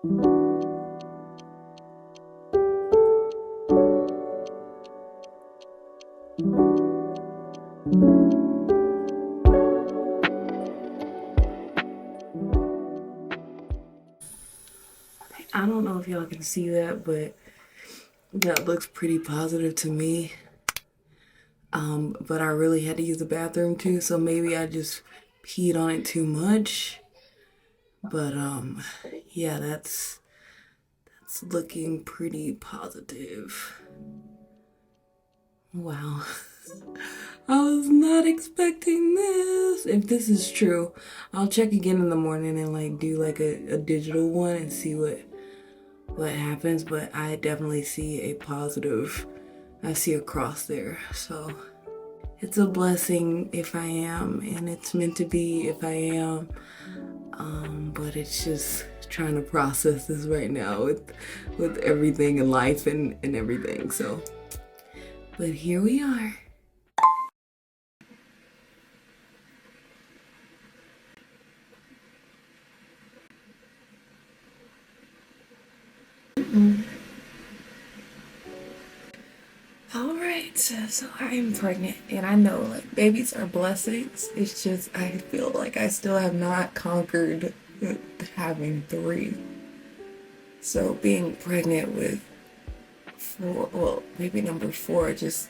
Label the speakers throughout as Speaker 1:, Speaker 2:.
Speaker 1: I don't know if y'all can see that, but that looks pretty positive to me. But I really had to use the bathroom too, so maybe I just peed on it too much. But yeah, that's looking pretty positive. Wow. I was not expecting this. If this is true, I'll check again in the morning and like do like a digital one and see what happens, but I definitely see a positive. I see a cross there. So it's a blessing if I am, and it's meant to be if I am. But it's just trying to process this right now with everything in life and everything. So, but here we are. All right, so I'm pregnant, and I know like babies are blessings. It's just I feel like I still have not conquered having three. So being pregnant with four, well, maybe number four, just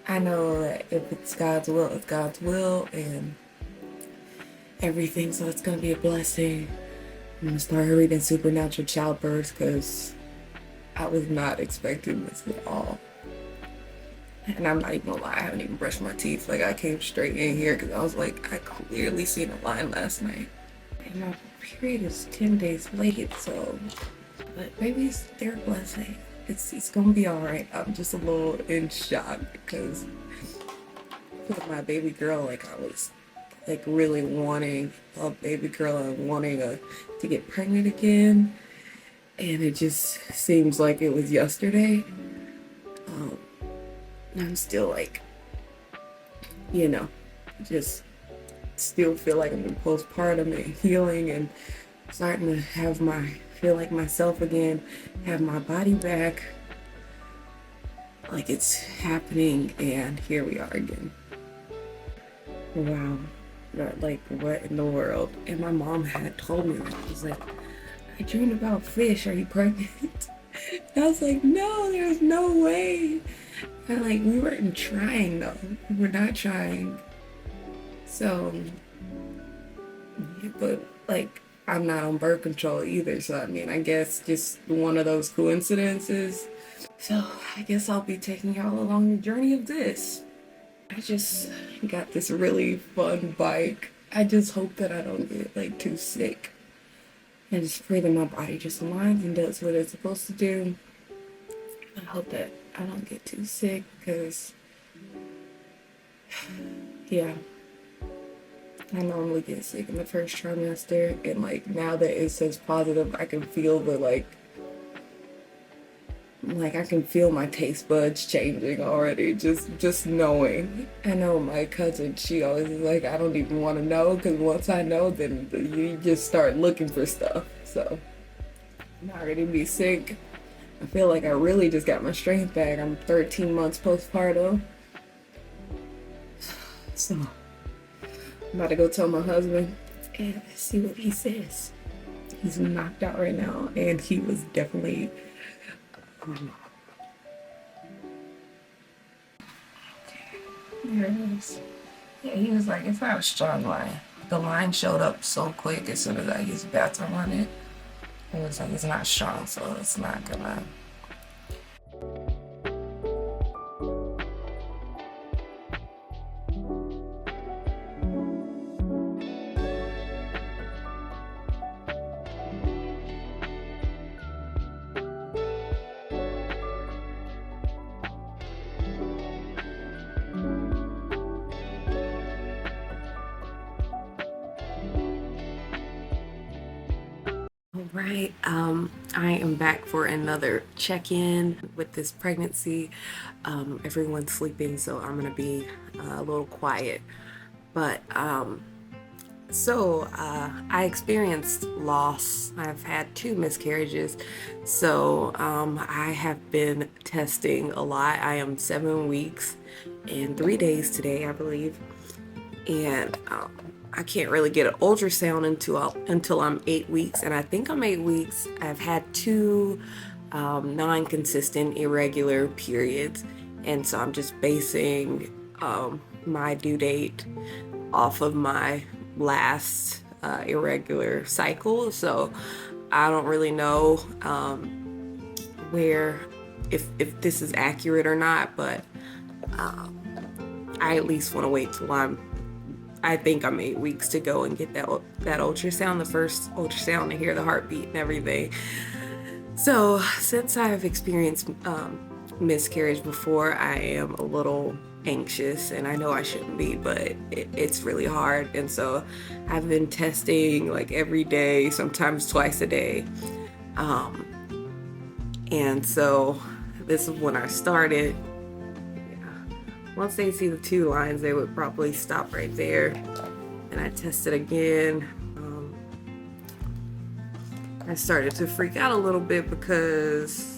Speaker 1: I know that if it's God's will, it's God's will, and everything. So it's gonna be a blessing. I'm gonna start reading supernatural childbirth because I was not expecting this at all. And I'm not even gonna lie, I haven't even brushed my teeth. Like, I came straight in here because I was like, I clearly seen a line last night. And my period is 10 days late, so. But maybe it's their blessing. It's gonna be alright. I'm just a little in shock because with my baby girl, like, I was like really wanting a baby girl and wanting to get pregnant again. And it just seems like it was yesterday. I'm still like, you know, just still feel like I'm in postpartum and healing and starting to feel like myself again, have my body back. Like it's happening, and here we are again. Wow. Like, what in the world? And my mom had told me that. She's like, I dreamed about fish. Are you pregnant? And I was like, no, there's no way. And like, we weren't trying though. We were not trying. So, yeah, but like, I'm not on birth control either. So, I mean, I guess just one of those coincidences. So, I guess I'll be taking y'all along the journey of this. I just got this really fun bike. I just hope that I don't get like too sick. I just pray that my body just aligns and does what it's supposed to do. I hope that I don't get too sick because, yeah, I normally get sick in the first trimester. And like now that it says positive, I can feel the like I can feel my taste buds changing already, just knowing. I know my cousin, she always is like, I don't even want to know because once I know, then you just start looking for stuff. So I'm not ready to be sick. I feel like I really just got my strength back. I'm 13 months postpartum. So I'm about to go tell my husband and see what he says. He's knocked out right now, and he was definitely there it is. Yeah, he was like, it's not a strong line. The line showed up so quick as soon as I used the bathroom on it. It was like, it's not strong, so it's not gonna. All right, I am back for another check-in with this pregnancy. Everyone's sleeping, so I'm gonna be a little quiet. But So, I experienced loss. I've had 2 miscarriages. So, I have been testing a lot. I am 7 weeks and 3 days today, I believe. And I can't really get an ultrasound until I'm 8 weeks. And I think I'm 8 weeks. I've had 2 non-consistent, irregular periods. And so I'm just basing my due date off of my last irregular cycle. So I don't really know where if this is accurate or not, but I at least want to wait till I think I'm 8 weeks to go and get that ultrasound, the first ultrasound, to hear the heartbeat and everything. So since I've experienced miscarriage before, I am a little anxious, and I know I shouldn't be, but it's really hard. And so I've been testing like every day, sometimes twice a day. And so this is when I started. Once they see the 2 lines, they would probably stop right there. And I tested again. I started to freak out a little bit because,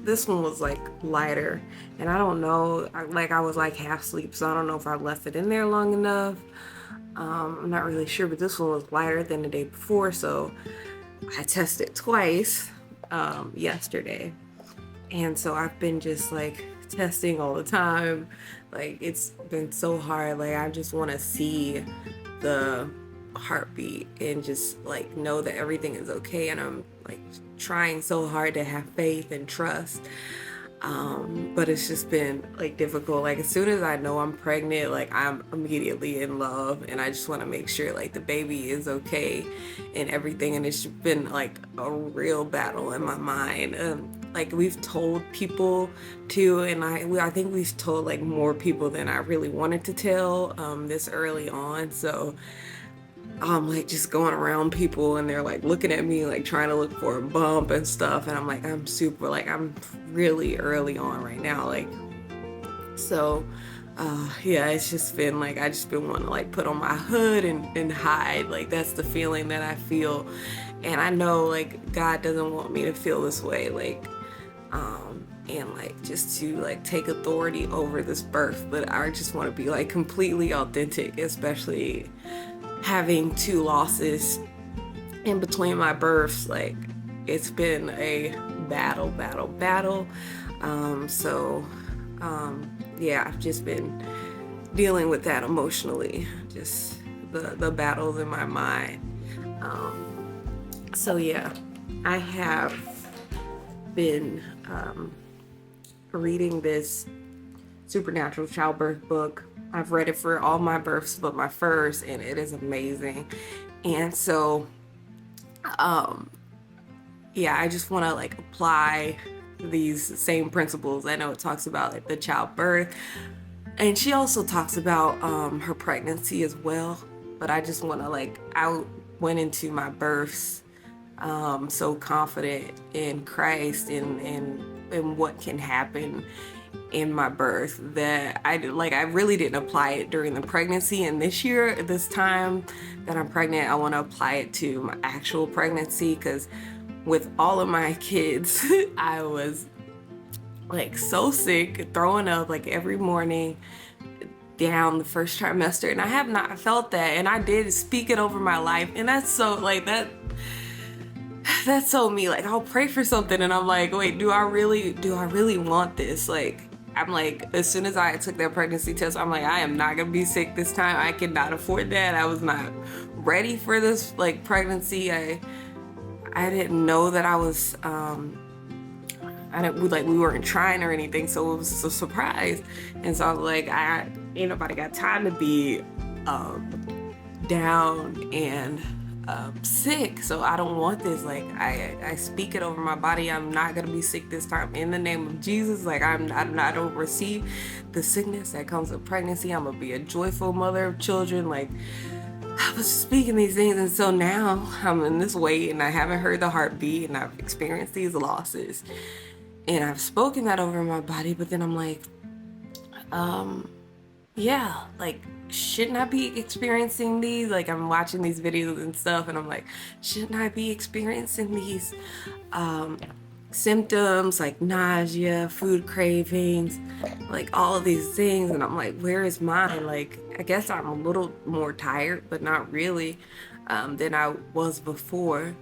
Speaker 1: this one was like lighter. And I don't know, I was like half asleep, so I don't know if I left it in there long enough. I'm not really sure, but this one was lighter than the day before. So I tested twice yesterday. And so I've been just like testing all the time. Like, it's been so hard. Like, I just want to see the heartbeat and just like know that everything is okay. And I'm like trying so hard to have faith and trust. But it's just been like difficult. Like, as soon as I know I'm pregnant, like, I'm immediately in love, and I just want to make sure like the baby is okay and everything. And it's been like a real battle in my mind. Like, we've told people too, and I think we've told like more people than I really wanted to tell this early on. So I'm like just going around people, and they're like looking at me like trying to look for a bump and stuff, and I'm like, I'm really early on right now. Like, so it's just been like, I just been wanting to like put on my hood and hide. Like, that's the feeling that I feel. And I know like God doesn't want me to feel this way. Like, and like just to like take authority over this birth, but I just want to be like completely authentic, especially having 2 losses in between my births. Like, it's been a battle. I've just been dealing with that emotionally, just the battles in my mind. I have been reading this supernatural childbirth book. I've read it for all my births but my first, and it is amazing. And so I just want to like apply these same principles. I know it talks about like the childbirth, and she also talks about her pregnancy as well, but I just want to like, I went into my births so confident in Christ and what can happen in my birth, that I really didn't apply it during the pregnancy. And this time that I'm pregnant, I want to apply it to my actual pregnancy, because with all of my kids I was like so sick, throwing up like every morning down the first trimester, and I have not felt that. And I did speak it over my life, and that's so like that's so me. Like, I'll pray for something and I'm like, wait, do I really want this? Like, I'm like, as soon as I took that pregnancy test, I'm like, I am not gonna be sick this time. I cannot afford that. I was not ready for this like pregnancy. I didn't know that I was we weren't trying or anything, so it was a surprise. And so I was like, ain't nobody got time to be down and sick, so I don't want this. Like, I speak it over my body. I'm not gonna be sick this time in the name of Jesus. Like, I don't receive the sickness that comes with pregnancy. I'm gonna be a joyful mother of children. Like, I was speaking these things, and so now I'm in this weight, and I haven't heard the heartbeat, and I've experienced these losses, and I've spoken that over my body. But then I'm like, like, shouldn't I be experiencing these? Like, I'm watching these videos and stuff, and I'm like, shouldn't I be experiencing these symptoms like nausea, food cravings, like all of these things? And I'm like, where is mine? Like, I guess I'm a little more tired, but not really, than I was before.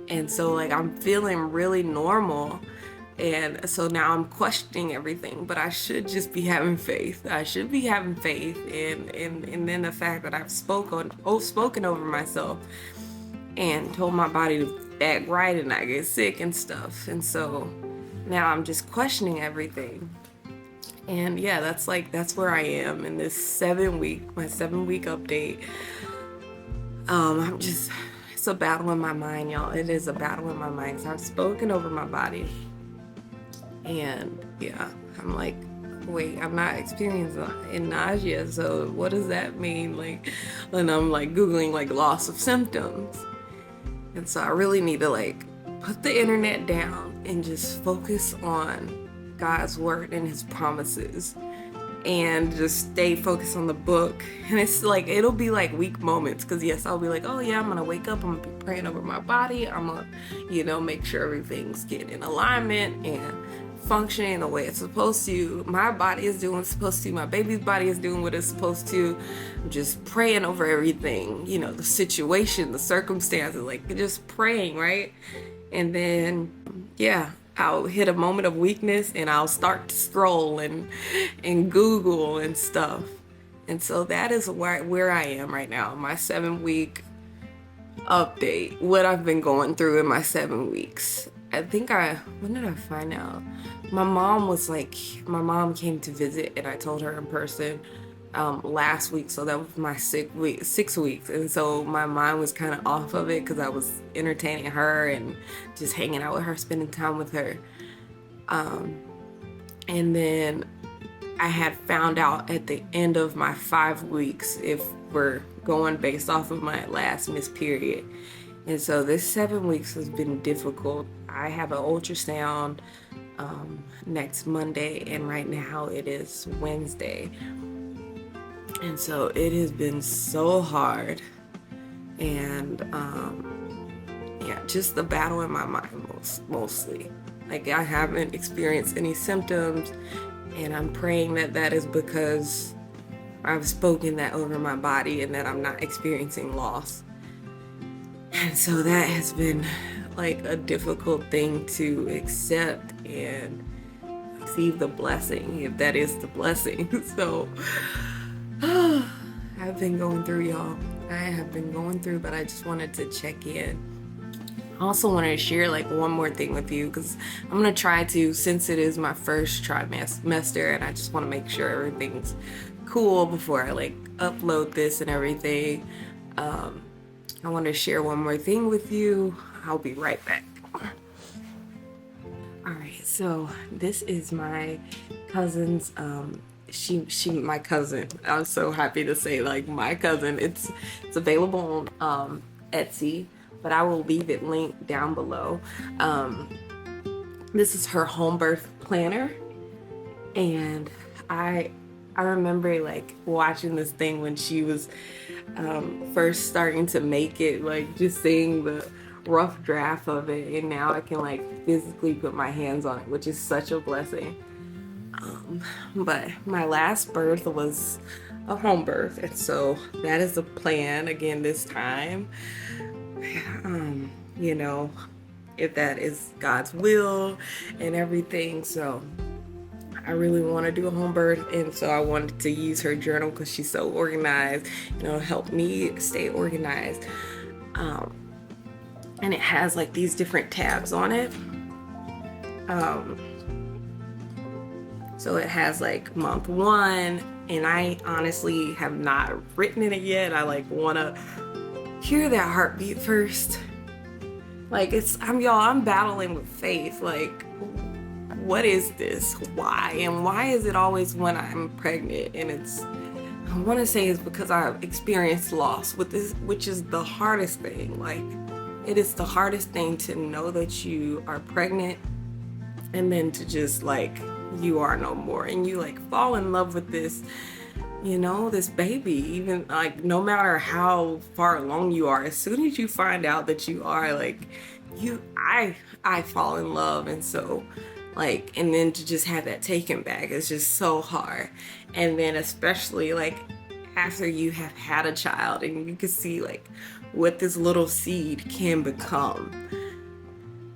Speaker 1: And so, like, I'm feeling really normal. And so now I'm questioning everything, but I should just be having faith. I should be having faith, and then the fact that I've spoken over myself and told my body to act right and not get sick and stuff. And so now I'm just questioning everything. And yeah, that's where I am in this my 7-week update. It's a battle in my mind, y'all. It is a battle in my mind. So I've spoken over my body. And yeah, I'm like, wait, I'm not experiencing nausea, so what does that mean? Like, and I'm like Googling like loss of symptoms. And so I really need to like put the internet down and just focus on God's word and his promises, and just stay focused on the book. And it's like, it'll be like weak moments, because yes, I'll be like, oh yeah, I'm gonna wake up, I'm gonna be praying over my body, I'm gonna make sure everything's getting in alignment and functioning the way it's supposed to. My body is doing what it's supposed to, my baby's body is doing what it's supposed to. I'm just praying over everything, the situation, the circumstances, like just praying, right? And then yeah, I'll hit a moment of weakness and I'll start to scroll and Google and stuff. And so that is where I am right now, my 7-week update, what I've been going through in my 7 weeks. When did I find out? My mom came to visit, and I told her in person last week, so that was my 6 weeks. And so my mind was kind of off of it because I was entertaining her and just hanging out with her, spending time with her. And then I had found out at the end of my 5 weeks, if we're going based off of my last missed period. And so this 7 weeks has been difficult. I have an ultrasound next Monday, and right now it is Wednesday. And so it has been so hard. And yeah, just the battle in my mind mostly. Like, I haven't experienced any symptoms, and I'm praying that is because I've spoken that over my body and that I'm not experiencing loss. And so that has been like a difficult thing to accept and receive the blessing, if that is the blessing. So I've been going through, y'all. I have been going through, but I just wanted to check in. I also wanted to share like one more thing with you, because I'm going to try to, since it is my first trimester, and I just want to make sure everything's cool before I like upload this and everything. I want to share one more thing with you. I'll be right back. All right, so this is my cousin's, my cousin. I'm so happy to say, like, my cousin. It's available on Etsy, but I will leave it linked down below. This is her Homebirth Planner, and I remember like watching this thing when she was first starting to make it, like just seeing the rough draft of it, and now I can like physically put my hands on it, which is such a blessing. But my last birth was a home birth, and so that is the plan again this time. If that is God's will and everything. So I really want to do a home birth, and so I wanted to use her journal because she's so organized, help me stay organized. And it has like these different tabs on it. So it has like month 1, and I honestly have not written in it yet. I like want to hear that heartbeat first. Like I'm battling with faith. Like, what is this? Why? And why is it always when I'm pregnant? And I want to say it's because I've experienced loss with this, which is the hardest thing. Like, it is the hardest thing to know that you are pregnant, and then to just like, you are no more, and you like fall in love with this you know, this baby, even like no matter how far along you are, as soon as you find out that you are, like, I fall in love. And so, like, and then to just have that taken back is just so hard. And then especially like after you have had a child and you can see like what this little seed can become,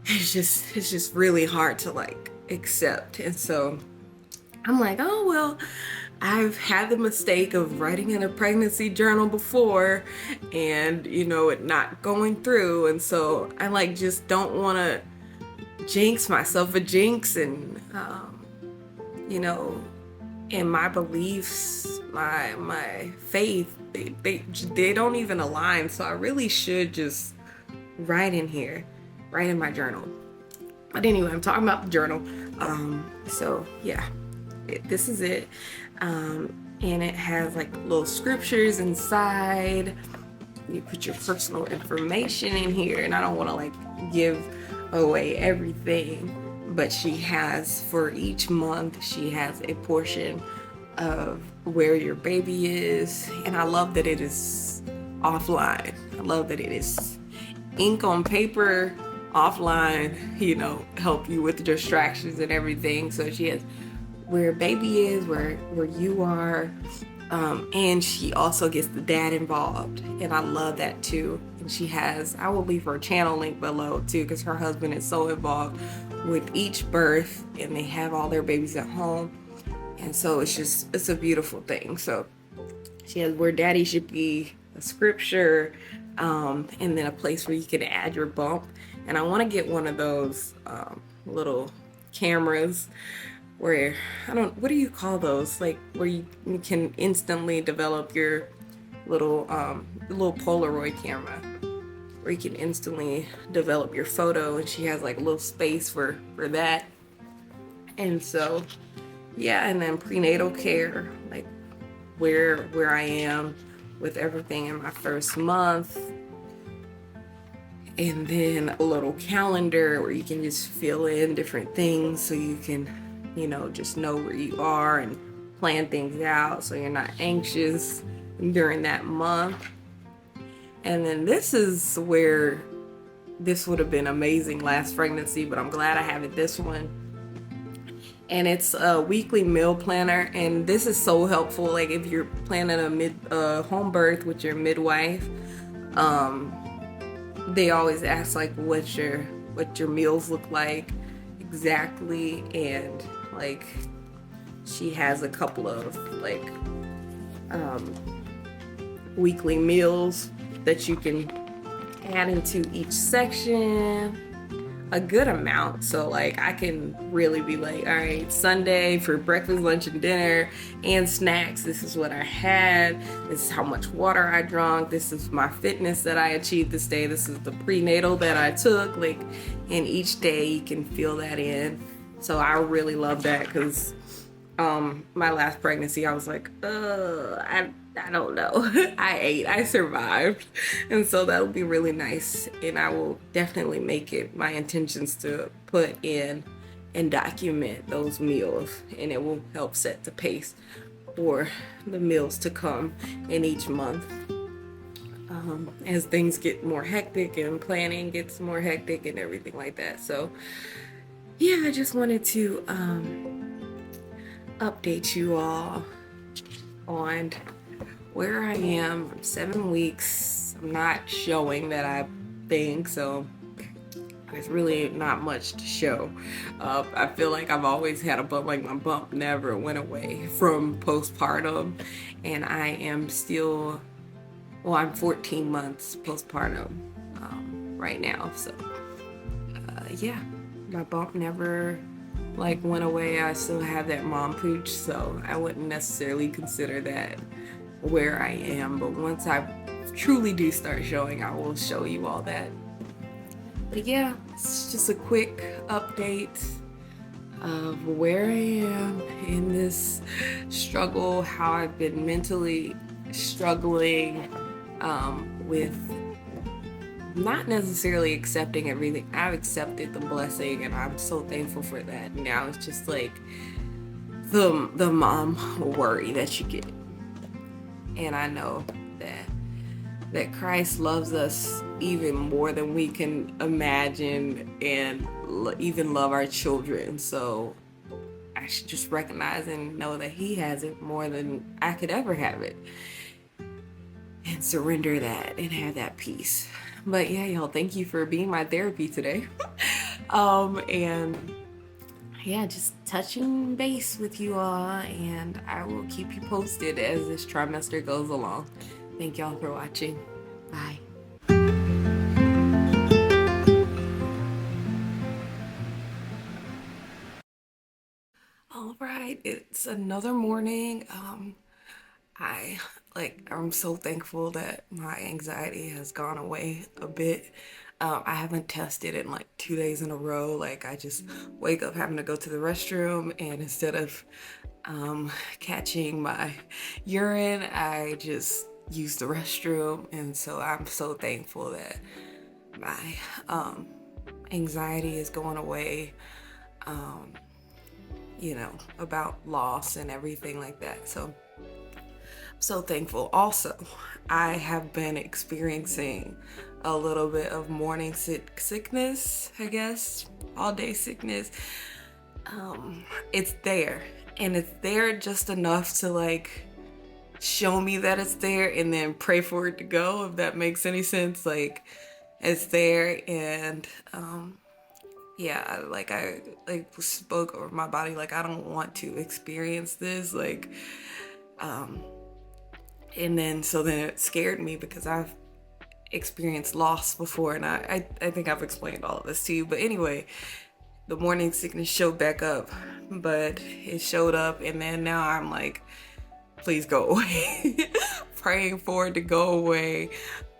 Speaker 1: it's just really hard to like accept. And so I'm like, oh well, I've had the mistake of writing in a pregnancy journal before and, you know, it not going through. And so I like just don't want to jinx myself a jinx. And, you know, and my beliefs, my faith, they don't even align. So I really should just write in here, write in my journal. But anyway, I'm talking about the journal. So yeah, this is it. And it has like little scriptures inside. You put your personal information in here, and I don't want to like give away everything, but she has, for each month, she has a portion of where your baby is. And I love that it is offline. I love that it is ink on paper, offline, you know, help you with the distractions and everything. So she has where baby is, where you are, and she also gets the dad involved, and I love that too. And she has, I will leave her channel link below too, because her husband is so involved with each birth, and they have all their babies at home, and so it's a beautiful thing. So she has where daddy should be, a scripture, and then a place where you can add your bump. And I want to get one of those little cameras where, what do you call those? Like where you can instantly develop your little Polaroid camera, where you can instantly develop your photo. And she has like a little space for that. And so, yeah, and then prenatal care, like where I am with everything in my first month. And then a little calendar where you can just fill in different things so you can, you know, just know where you are and plan things out so you're not anxious during that month. And then this is where this would have been amazing last pregnancy, but I'm glad I have it this one. And it's a weekly meal planner, and this is so helpful. Like if you're planning a home birth with your midwife, they always ask like what your meals look like exactly. And like she has a couple of like weekly meals that you can add into each section, a good amount. So like I can really be like, all right, Sunday for breakfast, lunch, and dinner and snacks, this is what I had, this is how much water I drank, this is my fitness that I achieved this day, this is the prenatal that I took. Like, and each day you can fill that in. So I really love that, because my last pregnancy I was like, I don't know. I survived. And so that'll be really nice. And I will definitely make it my intentions to put in and document those meals. And it will help set the pace for the meals to come in each month. As things get more hectic and planning gets more hectic and everything like that. So yeah, I just wanted to update you all on where I am. I'm 7 weeks. I'm not showing that, I think, so there's really not much to show. I feel like I've always had a bump, like my bump never went away from postpartum, and I am still, well, I'm 14 months postpartum right now. So yeah, my bump never like went away. I still have that mom pooch, so I wouldn't necessarily consider that where I am. But once I truly do start showing, I will show you all that. But yeah, it's just a quick update of where I am in this struggle, how I've been mentally struggling with not necessarily accepting everything. I've accepted the blessing, and I'm so thankful for that. Now it's just like the mom worry that you get. And I know that Christ loves us even more than we can imagine, and even love our children. So I should just recognize and know that he has it more than I could ever have it, and surrender that and have that peace. But yeah, y'all, thank you for being my therapy today. And yeah, just touching base with you all, and I will keep you posted as this trimester goes along. Thank y'all for watching. Bye. All right, it's another morning. I'm so thankful that my anxiety has gone away a bit. I haven't tested in like 2 days in a row. Like, I just wake up having to go to the restroom, and instead of catching my urine, I just use the restroom. And so I'm so thankful that my anxiety is going away, about loss and everything like that. So I'm so thankful. Also, I have been experiencing a little bit of morning sickness, I guess, all day sickness. It's there, and it's there just enough to like show me that it's there, and then pray for it to go, if that makes any sense. Like, it's there, and yeah, like I spoke over my body, like I don't want to experience this, like and then it scared me because I've experienced loss before, and I think I've explained all of this to you. But anyway, the morning sickness showed back up, but it showed up, and then now I'm like, please go away. Praying for it to go away.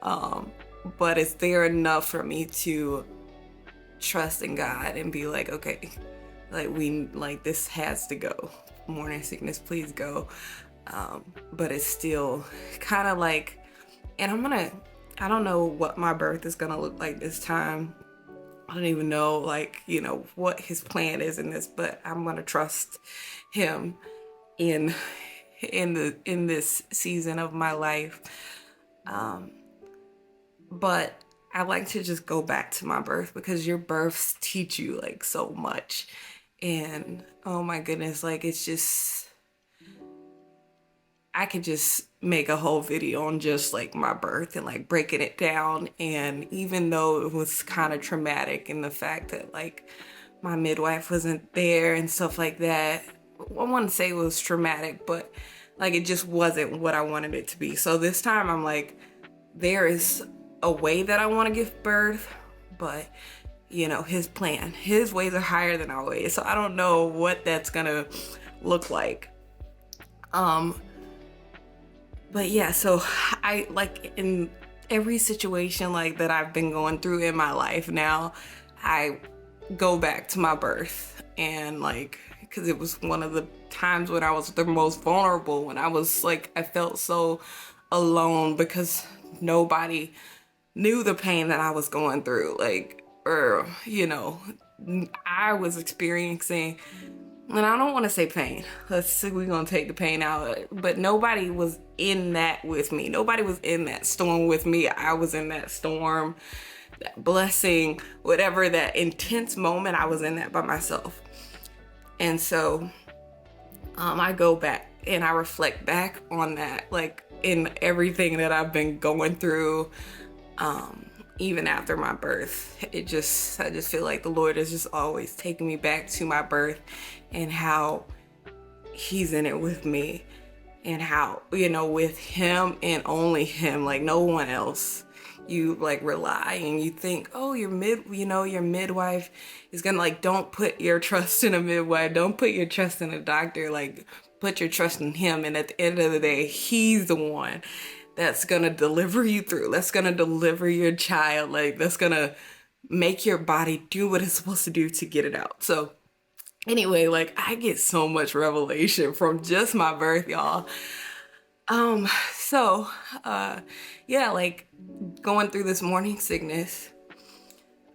Speaker 1: But it's there enough for me to trust in God and be like, okay, like this has to go. Morning sickness, please go. But it's still kind of like, and I don't know what my birth is gonna look like this time. I don't even know, like, what his plan is in this, but I'm gonna trust him in this season of my life. But I like to just go back to my birth, because your births teach you like so much. And oh my goodness, like, it's just, I could just make a whole video on just like my birth and like breaking it down. And even though it was kind of traumatic in the fact that like my midwife wasn't there and stuff like that, I wouldn't say it was traumatic, but like it just wasn't what I wanted it to be. So this time I'm like, there is a way that I want to give birth, but his plan, his ways are higher than our ways. So I don't know what that's gonna look like. But yeah, so I, like, in every situation like that I've been going through in my life now, I go back to my birth, and like, because it was one of the times when I was the most vulnerable, when I was like, I felt so alone because nobody knew the pain that I was going through, like, or I was experiencing. And I don't want to say pain. Let's see, we're going to take the pain out. But nobody was in that with me. Nobody was in that storm with me. I was in that storm, that blessing, whatever, that intense moment. I was in that by myself. And so I go back and I reflect back on that, like, in everything that I've been going through, even after my birth. I just feel like the Lord is just always taking me back to my birth, and how he's in it with me, and how, with him and only him, like no one else. You like rely, and you think, oh, your midwife is gonna, like, don't put your trust in a midwife, don't put your trust in a doctor, like put your trust in him. And at the end of the day, he's the one that's gonna deliver you through, that's gonna deliver your child, like that's gonna make your body do what it's supposed to do to get it out. So anyway, like, I get so much revelation from just my birth, y'all. Yeah, like, going through this morning sickness,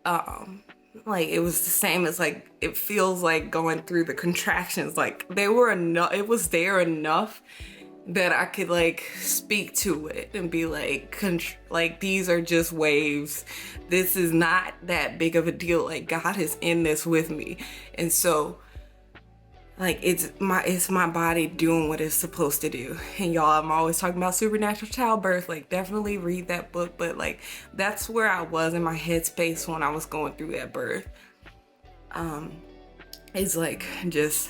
Speaker 1: like, it was the same as, like, it feels like going through the contractions. Like, they were enough, it was there enough that I could like speak to it and be like, like these are just waves. This is not that big of a deal. Like God is in this with me. And so like it's my body doing what it's supposed to do. And y'all, I'm always talking about supernatural childbirth. Like definitely read that book. But like that's where I was in my headspace when I was going through that birth. It's like just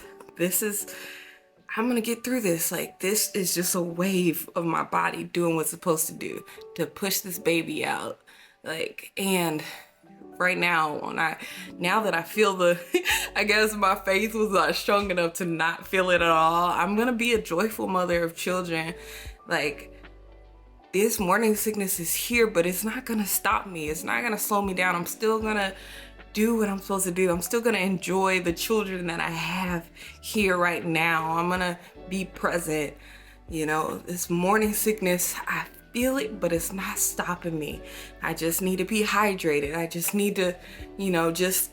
Speaker 1: I'm gonna get through this. Like this is just a wave of my body doing what's supposed to do to push this baby out. Like, and right now now that I feel I guess my faith was not strong enough to not feel it at all. I'm gonna be a joyful mother of children. Like this morning sickness is here, but it's not gonna stop me. It's not gonna slow me down. I'm still gonna do what I'm supposed to do. I'm still gonna enjoy the children that I have here right now. I'm gonna be present. You know, this morning sickness, I feel it, but it's not stopping me. I just need to be hydrated. I just need to, you know, just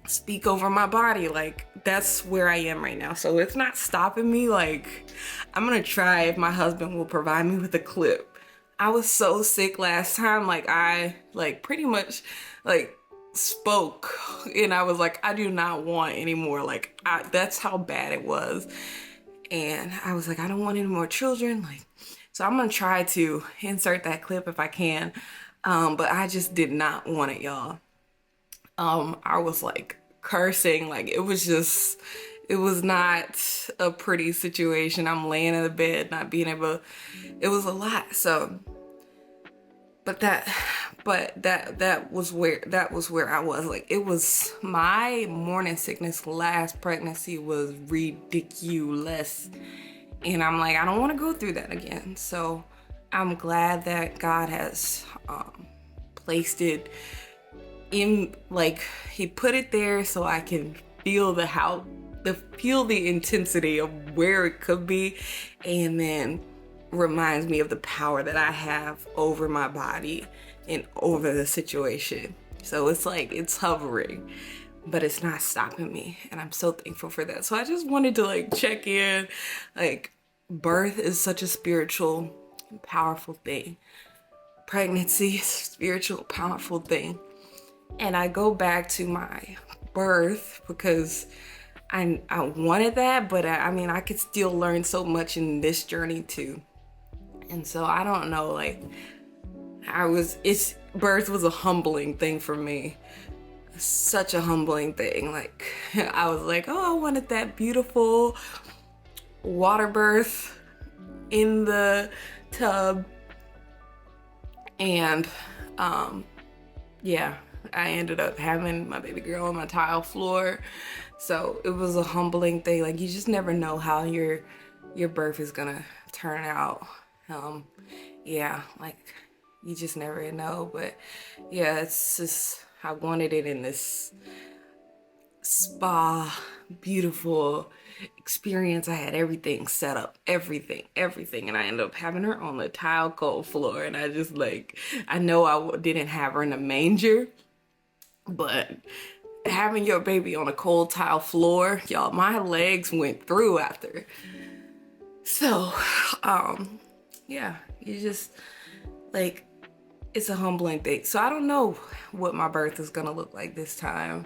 Speaker 1: speak over my body. Like that's where I am right now. So it's not stopping me. Like I'm gonna try if my husband will provide me with a clip. I was so sick last time. Like I pretty much spoke and I was like, I do not want any more. Like that's how bad it was. And I was like, I don't want any more children. Like, so I'm gonna try to insert that clip if I can. But I just did not want it, y'all. I was like cursing. Like it was not a pretty situation. I'm laying in the bed, not being able, it was a lot. So, but that was where I was. Like it was, my morning sickness last pregnancy was ridiculous. And I'm like, I don't want to go through that again. So I'm glad that God has placed it in, like he put it there so I can feel the intensity of where it could be, and then reminds me of the power that I have over my body and over the situation. So it's like it's hovering, but it's not stopping me, and I'm so thankful for that. So I just wanted to like check in. Like birth is such a spiritual, powerful thing. Pregnancy is a spiritual, powerful thing. And I go back to my birth because I wanted that, but I mean, I could still learn so much in this journey too. And so I don't know, like birth was a humbling thing for me. Such a humbling thing. Like I was like, oh, I wanted that beautiful water birth in the tub. And yeah, I ended up having my baby girl on my tile floor. So it was a humbling thing. Like you just never know how your birth is gonna turn out. Yeah, like you just never know. But yeah, it's just, I wanted it in this spa, beautiful experience. I had everything set up, everything. And I ended up having her on the tile cold floor. And I just like, I know I didn't have her in a manger, but having your baby on a cold tile floor, y'all, my legs went through after. So, yeah, you just like, it's a humbling thing. So I don't know what my birth is gonna look like this time.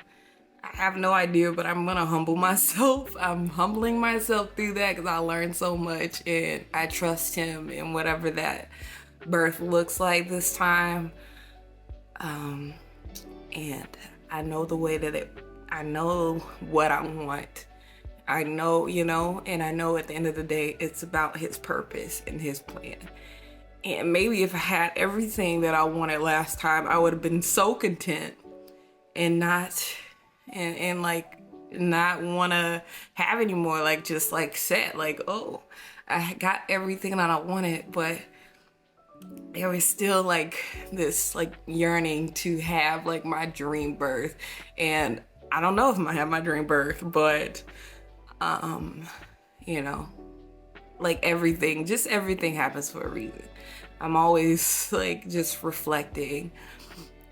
Speaker 1: I have no idea, but I'm gonna humble myself. I'm humbling myself through that because I learned so much, and I trust him in whatever that birth looks like this time. And I know the way that I know what I want. I know, you know, and I know at the end of the day, it's about his purpose and his plan. And maybe if I had everything that I wanted last time, I would have been so content and not want to have any more, like just like set, like, oh, I got everything that I wanted, but there was still like this like yearning to have like my dream birth. And I don't know if I'm gonna have my dream birth, but you know, like everything happens for a reason. I'm always like just reflecting,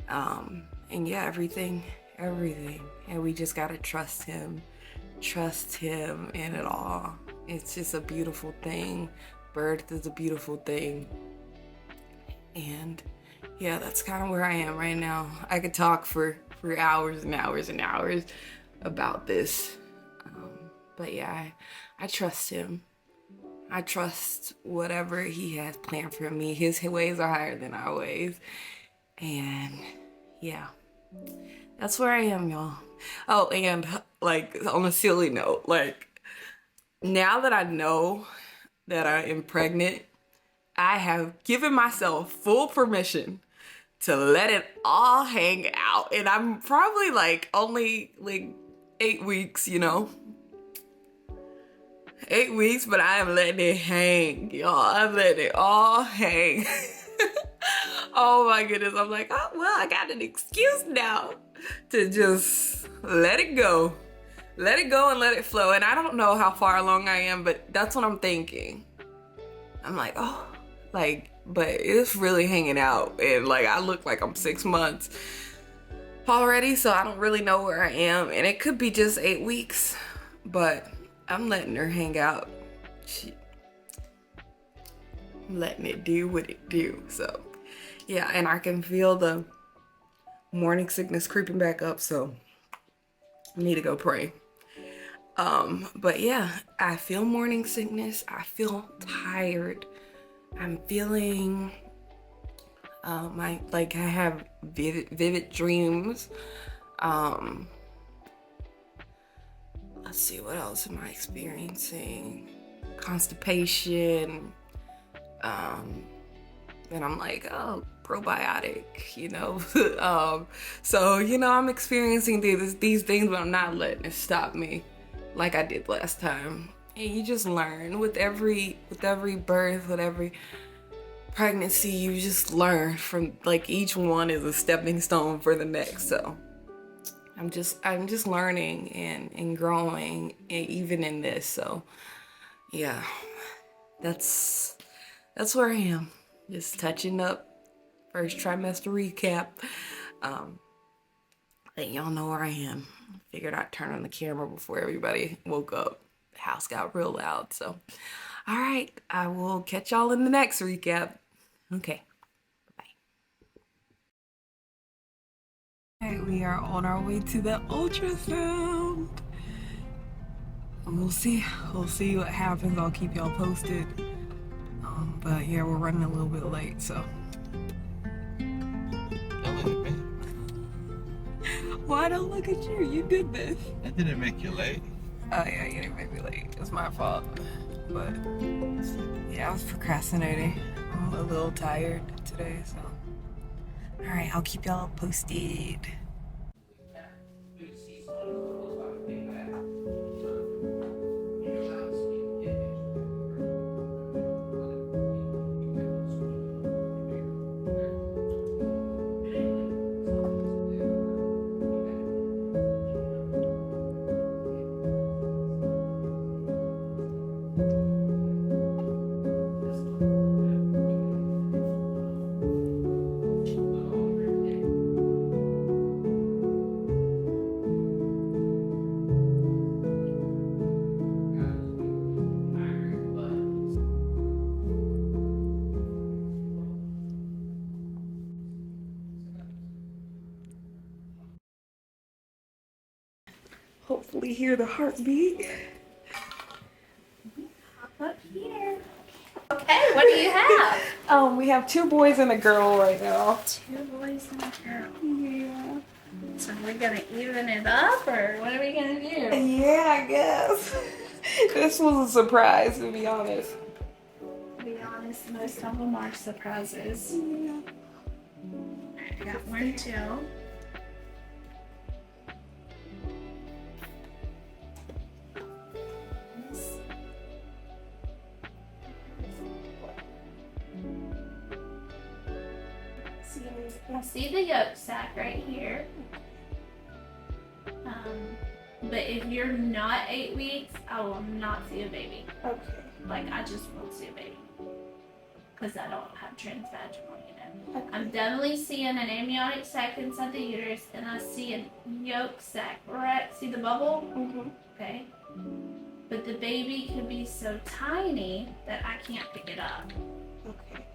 Speaker 1: and yeah, everything, and we just gotta trust him in it all. It's just a beautiful thing. birth is a beautiful thing. And yeah, that's kind of where I am right now. I could talk for hours and hours and hours about this. But yeah, I trust him. I trust whatever he has planned for me. His ways are higher than our ways. And yeah, that's where I am, y'all. Oh, and like on a silly note, like now that I know that I am pregnant, I have given myself full permission to let it all hang out. And I'm probably like only like 8 weeks, you know. 8 weeks, but I am letting it hang, y'all. I'm letting it all hang. Oh my goodness. I'm like, oh, well, I got an excuse now to just let it go. Let it go and let it flow. And I don't know how far along I am, but that's what I'm thinking. I'm like, oh, like, but it's really hanging out. And like, I look like I'm 6 months already, so I don't really know where I am. And it could be just 8 weeks, but I'm letting her hang out. I'm letting it do what it do. So yeah, and I can feel the morning sickness creeping back up, so I need to go pray. But yeah, I feel morning sickness. I feel tired. I'm feeling I have vivid dreams. Let's see, what else am I experiencing? Constipation. And I'm like, oh, probiotic, you know. So, you know, I'm experiencing these things, but I'm not letting it stop me like I did last time. And you just learn with every birth, with every pregnancy, you just learn from, like, each one is a stepping stone for the next. So I'm just learning and growing, even in this. So yeah, that's where I am. Just touching up first trimester recap. Let y'all know where I am. Figured I'd turn on the camera before everybody woke up. The house got real loud. So all right, I will catch y'all in the next recap. Okay, bye. All right, we are on our way to the ultrasound. We'll see what happens. I'll keep y'all posted. But yeah, we're running a little bit late, so.
Speaker 2: Don't look at me.
Speaker 1: Why don't look at you? You did this.
Speaker 2: I didn't make you late.
Speaker 1: Oh yeah, you didn't make me late. It's my fault. But yeah, I was procrastinating. I'm a little tired today, so. All right, I'll keep y'all posted. Hopefully hear the heartbeat.
Speaker 3: Up here. Okay, what do you have?
Speaker 1: We have 2 boys and a girl right now.
Speaker 3: 2 boys and a girl.
Speaker 1: Yeah.
Speaker 3: So we're gonna even it up, or what are we gonna do?
Speaker 1: Yeah, I guess. This was a surprise, to be honest.
Speaker 3: To be honest, most of them are surprises.
Speaker 1: Yeah.
Speaker 3: I got 1 too. I see the yolk sac right here. But if you're not 8 weeks, I will not see a baby.
Speaker 1: Okay.
Speaker 3: Like, I just won't see a baby. Because I don't have transvaginal, you know. Okay. I'm definitely seeing an amniotic sac inside the uterus, and I see a yolk sac. Right? See the bubble?
Speaker 1: Mm-hmm.
Speaker 3: Okay. but the baby can be so tiny that I can't pick it up.
Speaker 1: Okay.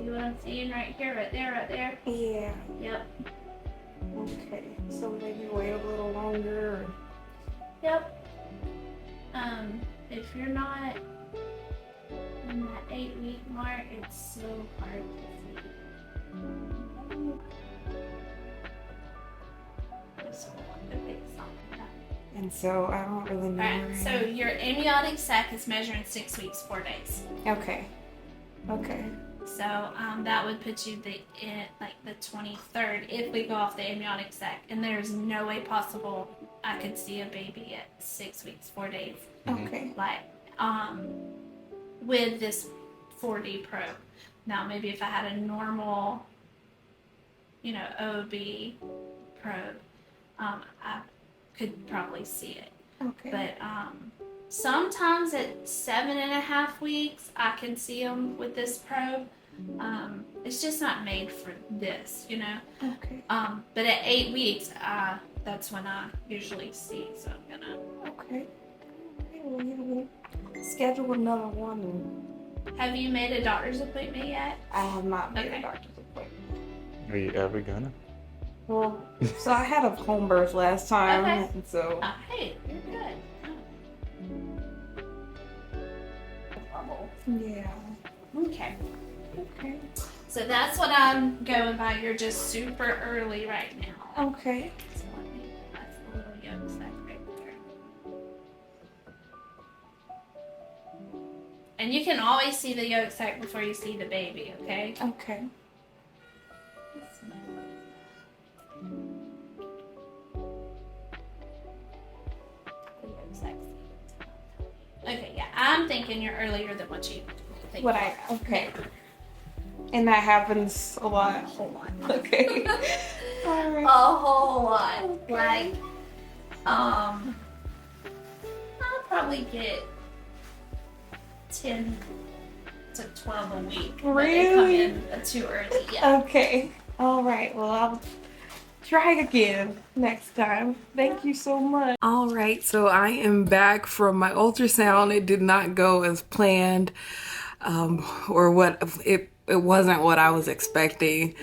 Speaker 3: You what I'm seeing right here, right there, right there?
Speaker 1: Yeah.
Speaker 3: Yep.
Speaker 1: Okay. So maybe wait a little longer.
Speaker 3: Yep. If you're not in that 8-week mark, it's so hard to see. Just want to fix something.
Speaker 1: And so I don't really know.
Speaker 3: Alright, so your amniotic sac is measuring 6 weeks, 4 days.
Speaker 1: Okay. Okay.
Speaker 3: So that would put you like the 23rd if we go off the amniotic sac. And there's no way possible I could see a baby at 6 weeks, 4 days.
Speaker 1: Okay.
Speaker 3: Like with this 4D probe. Now maybe if I had a normal, OB probe, I could probably see it.
Speaker 1: Okay.
Speaker 3: But sometimes at 7.5 weeks, I can see them with this probe. It's just not made for this,
Speaker 1: Okay.
Speaker 3: But at 8 weeks, that's when I usually see. So I'm gonna.
Speaker 1: Okay. Well, we'll schedule another one.
Speaker 3: Have you made a doctor's appointment yet?
Speaker 1: I have not made
Speaker 3: Okay.
Speaker 1: a doctor's appointment.
Speaker 2: Are you ever gonna?
Speaker 1: Well, so I had a home birth last time,
Speaker 3: Okay.
Speaker 1: and so
Speaker 3: Hey, you're good.
Speaker 1: yeah.
Speaker 3: Okay.
Speaker 1: Okay.
Speaker 3: So that's what I'm going by. You're just super early right now.
Speaker 1: Okay.
Speaker 3: So let me, that's a little yolk sac right there. And you can always see the yolk sac before you see the baby, okay?
Speaker 1: Okay.
Speaker 3: Okay, yeah, I'm thinking you're earlier than what you think.
Speaker 1: What okay. And that happens a lot.
Speaker 3: A whole lot.
Speaker 1: Okay. All right.
Speaker 3: A whole lot.
Speaker 1: Okay.
Speaker 3: Like, I'll probably get 10 to 12 a week. But they come
Speaker 1: Really?
Speaker 3: in too early, yeah.
Speaker 1: Okay. All right. Well, I'll try again next time. Thank you so much. All right. So I am back from my ultrasound. It did not go as planned, or what it wasn't what I was expecting.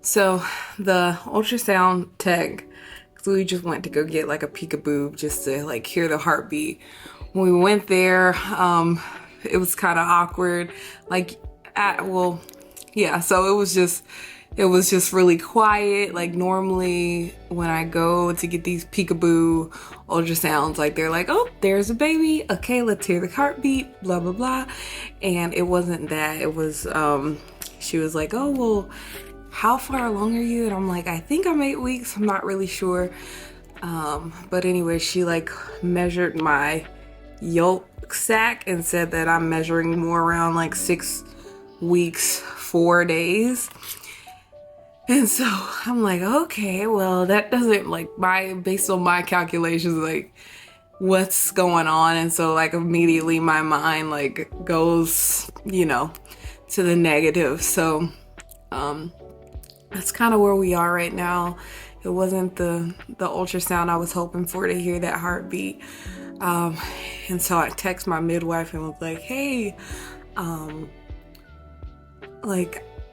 Speaker 1: So the ultrasound tech, so we just went to go get like a peekaboo just to like hear the heartbeat. When we went there, it was kind of awkward. So it was just really quiet. Like normally when I go to get these peekaboo ultrasounds, like they're like, oh, there's a baby. Okay, let's hear the heartbeat, blah, blah, blah. And it wasn't that. It was, she was like, oh, well, how far along are you? And I'm like, I think I'm 8 weeks. I'm not really sure. But anyway, she like measured my yolk sac and said that I'm measuring more around like 6 weeks, 4 days. And so I'm like, okay, well, that doesn't based on my calculations, like what's going on. And so like immediately my mind like goes, to the negative. So, that's kind of where we are right now. It wasn't the ultrasound I was hoping for to hear that heartbeat. And so I text my midwife and was like, hey,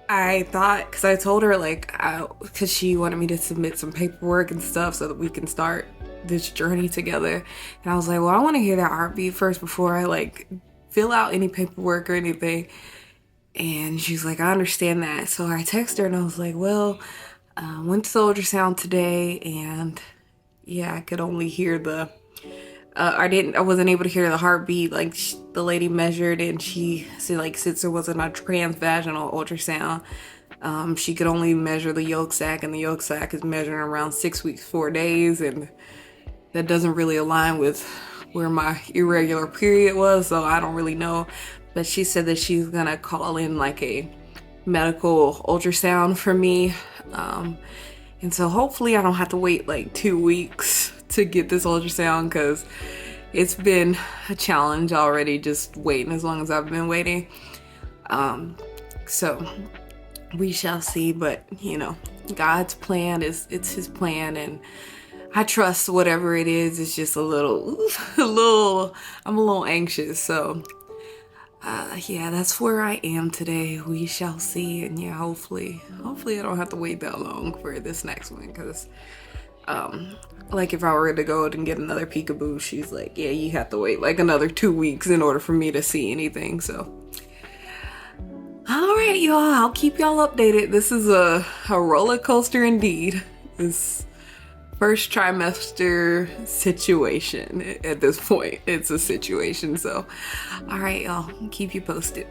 Speaker 1: I thought, because I told her because she wanted me to submit some paperwork and stuff so that we can start this journey together. And I was like, well, I want to hear that heartbeat first before I fill out any paperwork or anything. And she's like, I understand that. So I texted her and I was like, well, went to the ultrasound today and yeah, I could only hear I wasn't able to hear the heartbeat. The lady measured and she said since there wasn't a transvaginal ultrasound, she could only measure the yolk sac, and the yolk sac is measuring around 6 weeks, 4 days, and that doesn't really align with where my irregular period was, so I don't really know. But she said that she's gonna call in a medical ultrasound for me, and so hopefully I don't have to wait 2 weeks to get this ultrasound, because it's been a challenge already just waiting as long as I've been waiting. So we shall see, but God's plan it's his plan, and I trust whatever it is. It's just a little, I'm a little anxious. So, yeah, that's where I am today. We shall see. And yeah, hopefully I don't have to wait that long for this next one. Because, like if I were to go and get another peekaboo, she's like, yeah, you have to wait like another 2 weeks in order for me to see anything. So, all right, y'all, I'll keep y'all updated. This is a roller coaster indeed. This first trimester situation at this point. It's a situation. So, all right, y'all, keep you posted.